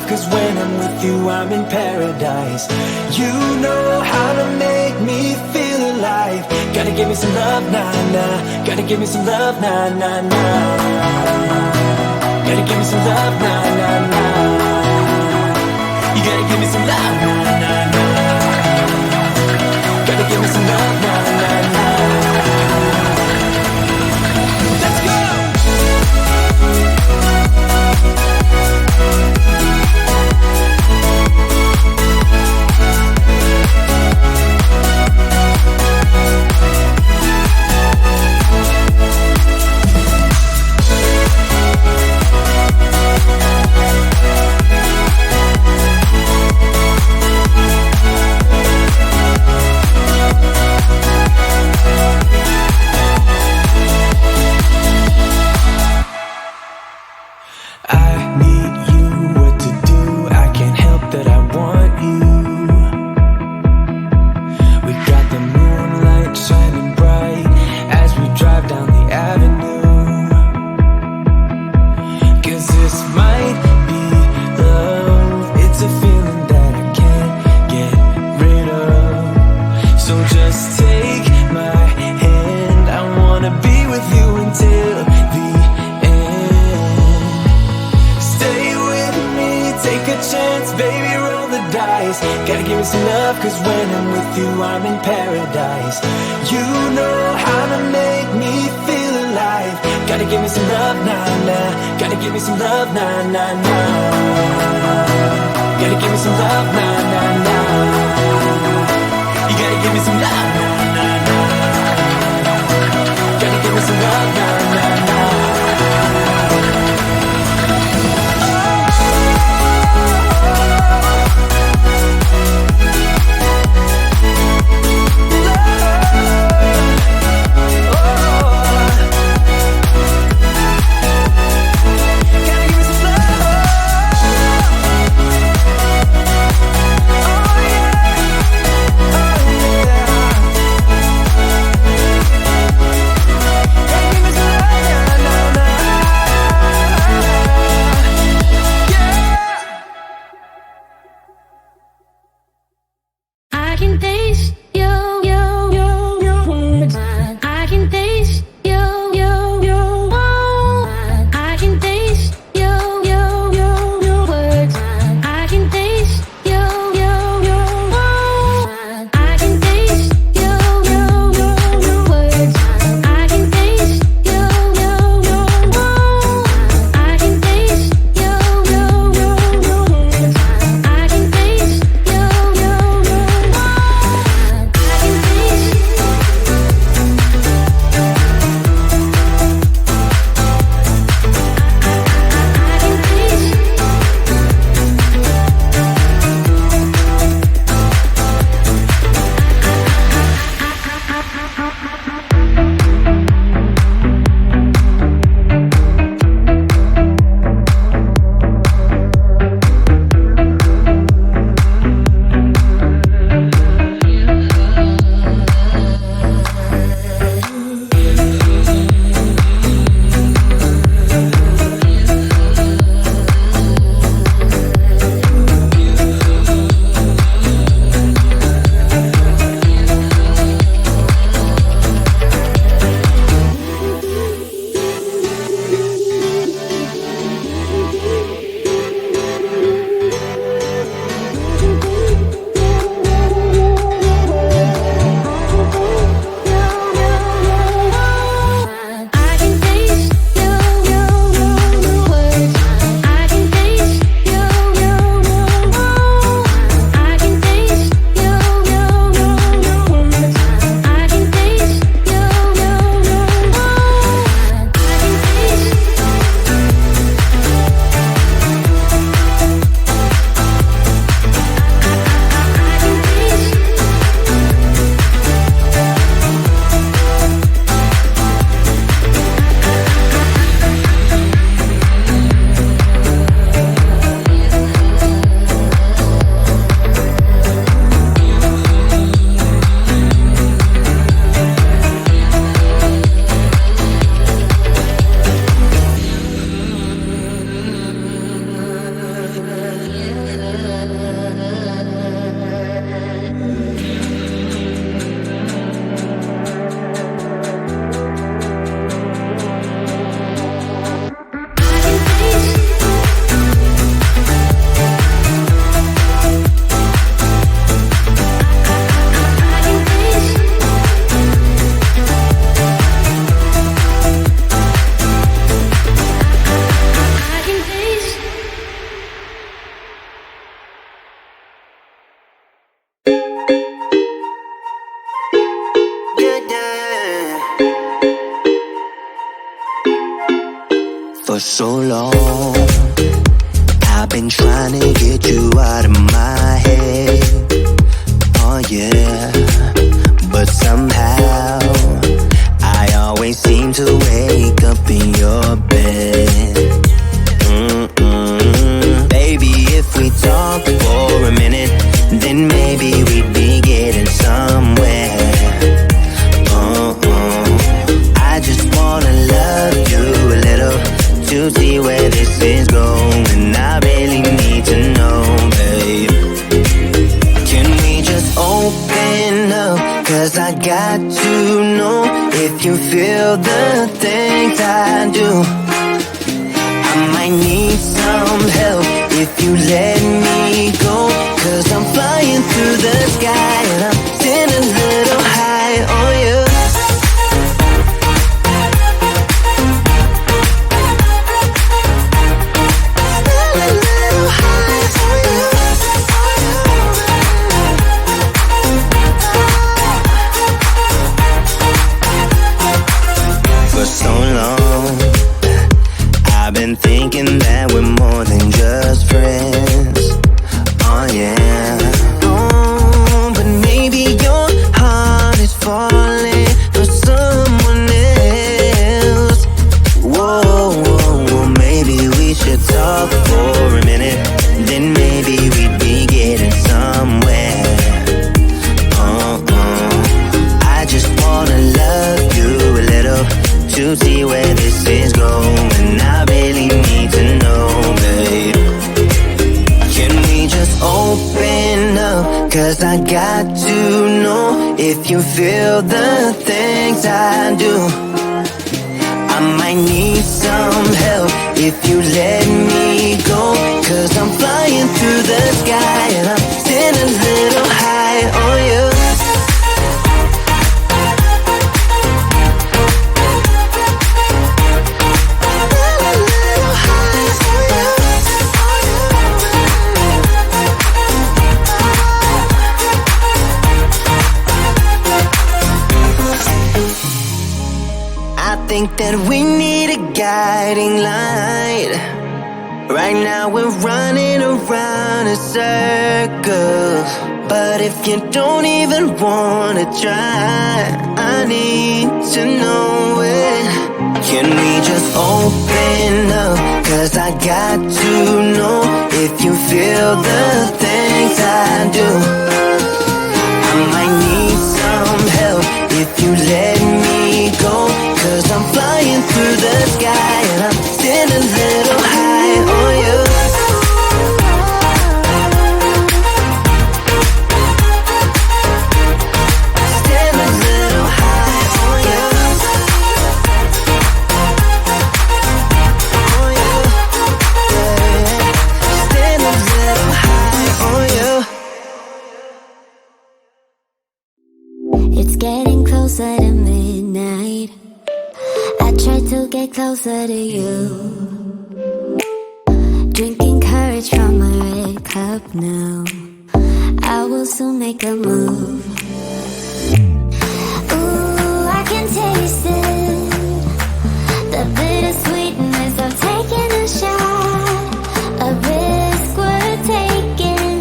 love, 'cause when I'm with you I'm in paradise. You know how to make me feel alive. Gotta give me some love, nah, nah. Gotta give me some love, nah, nah, nah. Gotta give me some love, nah, nah, nah. You gotta give me some love, nah, nah, nah. Gotta give me some love, nah, nah, nah. Let's go! Gotta give me some love, 'cause when I'm with you I'm in paradise. You know how to make me feel alive. Gotta give me some love, nah, nah. Gotta give me some love, nah, nah, nah. Gotta give me some love, nah, nah, nah. You gotta give me some love, nah, nah, nah. Gotta give me some love, nah, nah, nah. so long. I've been trying to get you out of my head. Oh yeah, but somehow I always seem to wake up in your bed. Baby, if we talk for a minute, then maybe we'd be getting somewhere. I just wanna love you a little to see where this is going. I really need to know, babe. Can we just open up? 'Cause I got to know if you feel the things I do. I might need some help if you let me go. 'Cause I'm flying through the sky and I'm sitting a little high on you. For so long, I've been thinking that we're more than just friends. Oh yeah. Oh, but maybe your heart is falling for someone else. Whoa, whoa, whoa, maybe we should talk for a minute. Then maybe we'd be getting somewhere. I just wanna love you a little to see where this is going. I really need to know, babe. Can we just open up? 'Cause I got to know if you feel the things I do. I might need some help if you let me go. 'Cause I'm flying through the sky and I'm sitting a little high on you. I think that we need a guiding light. Right now we're running around in circles. But if you don't even wanna try, I need to know it. Can we just open up? 'Cause I got to know if you feel the things I do. I might need some help if you let me go. 'Cause I'm flying through the sky and I'm sitting a little high on you. Sitting a little high on you. On you. Yeah. Sitting a little high on you. It's getting closer to midnight. I try to get closer to you. Drinking courage from my red cup now. I will soon make a move. Ooh, I can taste it. The bittersweetness of taking a shot. A risk we're taking.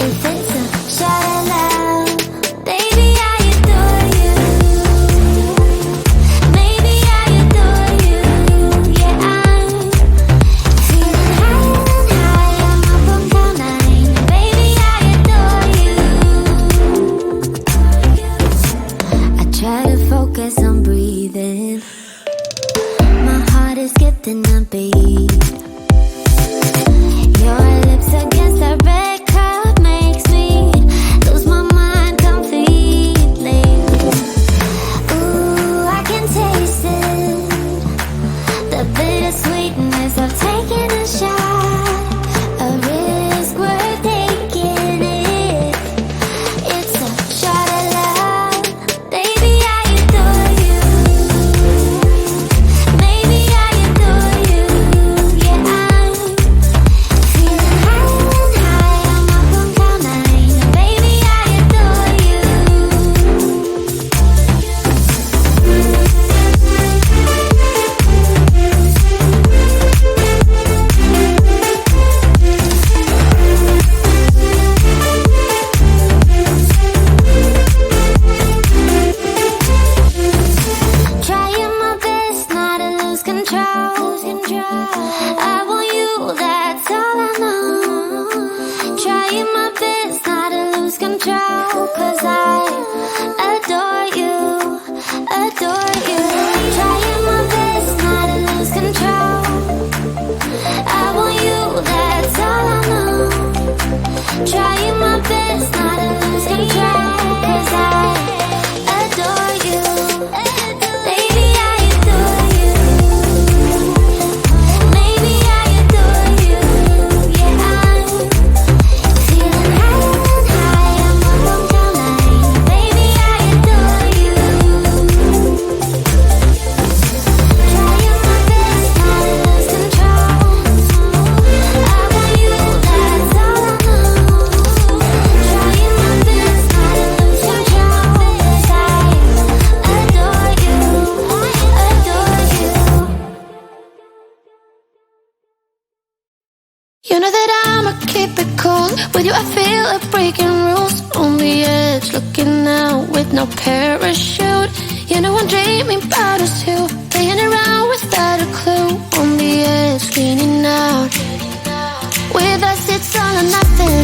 If it's a shot at love, baby, I adore you. Maybe I adore you. Yeah, I'm feeling higher and higher. I'm up on cloud nine. Baby, I adore you. I try to focus control, 'cause I adore you, adore you. Trying my best not to lose control. I want you, that's all I know. Trying my best not to lose control, 'cause I adore you. Baby, I adore you. Maybe I adore you. Yeah, I'm feeling higher and higher, I'm on cloud nine. Baby, I adore you. Trying my best not to lose control. I want you, that's all I know. Trying my best not to lose control, 'cause I adore you, adore you. You know that I'ma keep it cool. With you I feel like breaking rules. On the edge, looking out with no parachute. You know I'm dreaming about us two, playing around without a clue. On the edge, leaning out. With us it's all or nothing.